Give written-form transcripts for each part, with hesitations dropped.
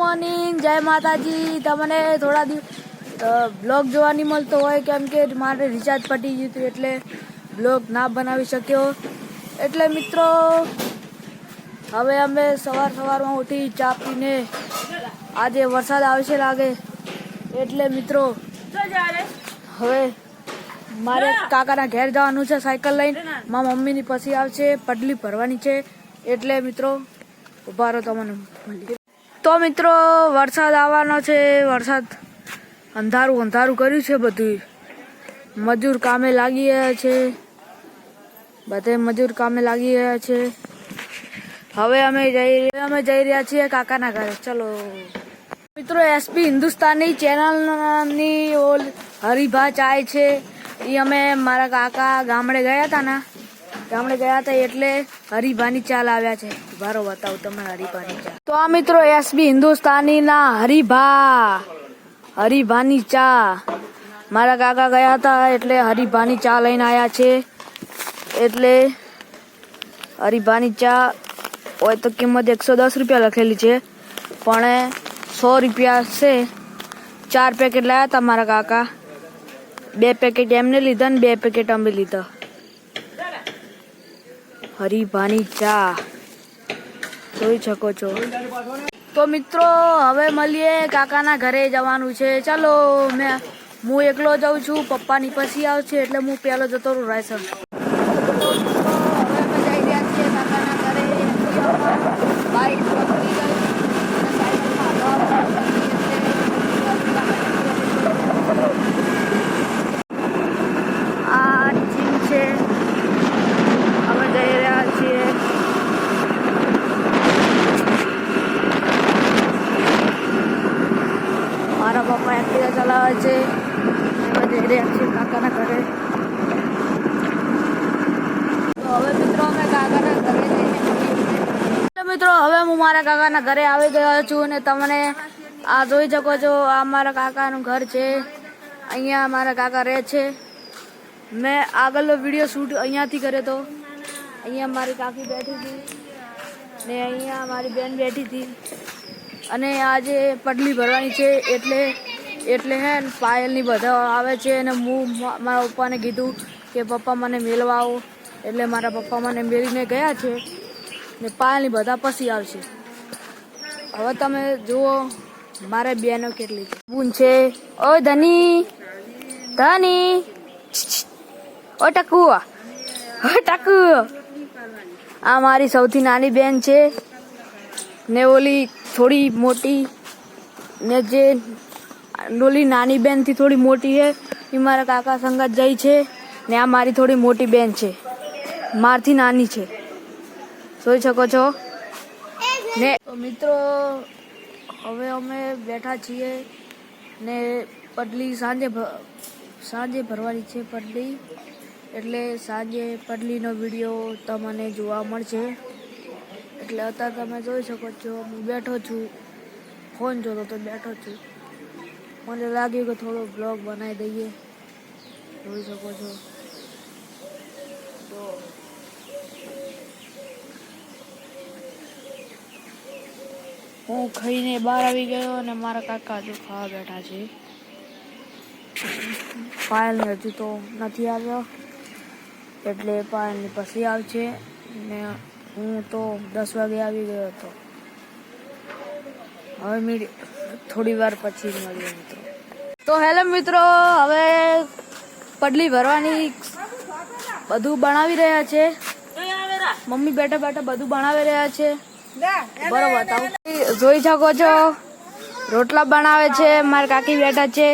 Morning, જય માતાજી। તમને થોડા બ્લોગ જોવા નહીં મળતો હોય કેમ કે મારે રિચાર્જ પતી ગયું હતું એટલે બ્લોગ ના બનાવી શક્યો। એટલે મિત્રો હવે અમે સવારમાં ઉઠી ચા પીને આજે વરસાદ આવશે લાગે એટલે મિત્રો હવે મારે કાકાના ઘેર જવાનું છે સાયકલ લઈને। મારા મમ્મીની પછી આવશે, પડલી ભરવાની છે એટલે મિત્રો ઉભા રહો તમને તો મિત્રો વરસાદ આવવાનો છે। વરસાદ અંધારું કર્યું છે, બધું મજૂર કામે લાગી રહ્યા છે, બધે મજૂર કામે લાગી રહ્યા છે। હવે અમે જઈ રહ્યા છીએ કાકાના ઘરે। ચલો મિત્રો, એસપી હિન્દુસ્તાની ચેનલની હરિભા ચાય છે એ અમે મારા કાકા ગામડે ગયા હતા એટલે હરિભાની ચા લાવ્યા છે। બારો બતાવું તમને હરિભાની ચા। તો આ મિત્રો એસબી હિન્દુસ્તાની ના હરિભાની ચા મારા કાકા ગયા હતા એટલે હરિભાની ચા લઈને આવ્યા છે। એટલે હરિભાની ચા હોય તો કિંમત 110 રૂપિયા લખેલી છે પણ 100 રૂપિયા છે। 4 પેકેટ લાવ્યા હતા મારા કાકા, 2 પેકેટ એમને લીધા ને 2 પેકેટ અમે લીધા। હરિભાની ચા જોઈ શકો છો। તો મિત્રો હવે મળીએ, કાકાના ઘરે જવાનું છે। ચાલો, હું એકલો જાઉં છું, પપ્પાની પછી આવશે એટલે હું પહેલો જતો રહું રાયસર। હવે અમે જઈ રહ્યા છીએ કાકાના ઘરે। બાઈક પકડી ગઈ આ જીમ છે, અમે જઈ રહ્યા છીએ। મારા પપ્પા એક્ટિવા ચલાવે છે, અમે જઈ રહ્યા છીએ કાકાના ઘરે। તો હવે મિત્રો અમે કાકાના ઘરે જઈને મિત્રો હવે હું મારા કાકાના ઘરે આવી ગયો છું અને તમને આ જોઈ શકો છો, આ મારા કાકાનું ઘર છે। અહીંયા મારા કાકા રહે છે। મેં આગળનો વિડીયો શૂટ અહીંયાથી કર્યો હતો। અહીંયા મારી કાકી બેઠી હતી ને અહીંયા મારી બેન બેઠી હતી અને આજે પડલી ભરવાની છે એટલે હે પાયલની બધા આવે છે અને હું મારા પપ્પાને કીધું કે પપ્પા મને મેળવા આવો એટલે મારા પપ્પા મને મેળવીને ગયા છે ને પાયલની બધા પછી આવશે। હવે તમે જુઓ મારે બેનો કેટલી બૂન છે। ઓય ધની ઓ ટકુ આ મારી સૌથી નાની બેન છે ને ઓલી થોડી મોટી ને જે ઓલી નાની બેન થી થોડી મોટી છે એ મારા કાકા સંગત જાય છે ને આ મારી થોડી મોટી બેન છે, મારથી નાની છે, જોઈ શકો છો ને। તો મિત્રો હવે અમે બેઠા છીએ ને પડલી સાંજે ભરવાની છે પડલી એટલે સાંજે પડલીનો વિડીયો તમને જોવા મળશે। એટલે અત્યારે તમે જોઈ શકો છો હું બેઠો છું, ફોન જોતો તો બેઠો છું। મને લાગ્યું કે થોડો બ્લોગ બનાવી દઈએ, જોઈ શકો છો। તો હું ખાઈને બહાર આવી ગયો અને મારા કાકા હજુ ખાવા બેઠા છે। પાયલ હજુ તો નથી આવ્યો એટલે પાયલની પછી આવશે ને હું તો 10 વાગે આવી ગયો હતો। હવે થોડી વાર પછી મળીએ મિત્રો। તો હેલો મિત્રો, હવે પડલી ભરવાની બધું બનાવી રહ્યા છે, મમ્મી બેઠા બધું બનાવી રહ્યા છે। બરોબર બતાવું, જોઈ શકો છો રોટલા બનાવે છે, મારા કાકી બેઠા છે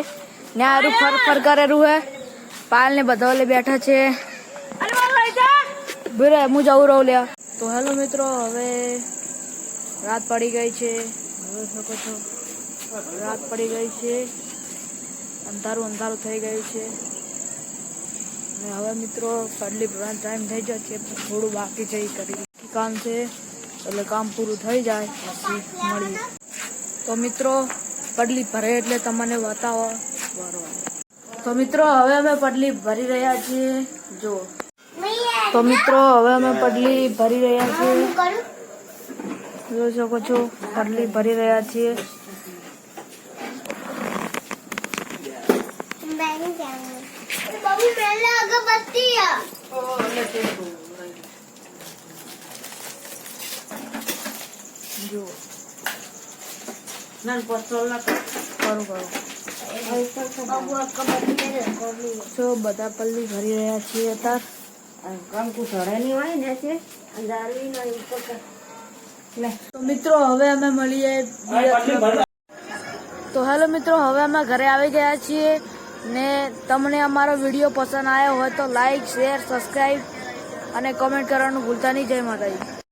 ને આરું ફર કરેલું હે, પાયલ ને બધા લે બેઠા છે। હું જવું રહું લે। તો હેલો મિત્રો, હવે રાત પડી ગઈ છે, જોઈ શકો છો રાત પડી ગઈ છે, અંધારું થઈ ગયું છે અને હવે મિત્રો પડલી ભરવાનો ટાઈમ થઈ ગયો છે, થોડું બાકી છે, કરી કામ છે એટલે કામ પૂરું થઈ જાય પછી મળીએ। તો મિત્રો પડલી ભરે એટલે તમને બતાવો। તો મિત્રો હવે અમે પડલી ભરી રહ્યા છીએ, જો તો મિત્રો હવે અમે પડલી ભરી રહ્યા છીએ, જોઈ શકો છો પડલી ભરી રહ્યા છીએ। જો ના પત્રોલ ના કરું જો બધા પલ્લી ભરી રહ્યા છીએ અત્યારે કંકુ ધરે નહીં હોય ને છે દારૂ નહીં તો મિત્રો હવે અમે મળીએ તો હેલો મિત્રો હવે અમે ઘરે આવી ગયા છીએ ને તમને અમારો વિડીયો પસંદ આવ્યો હોય તો લાઈક શેર સબસ્ક્રાઈબ અને કોમેન્ટ કરવાનું ભૂલતા નહીં. જય માતાજી.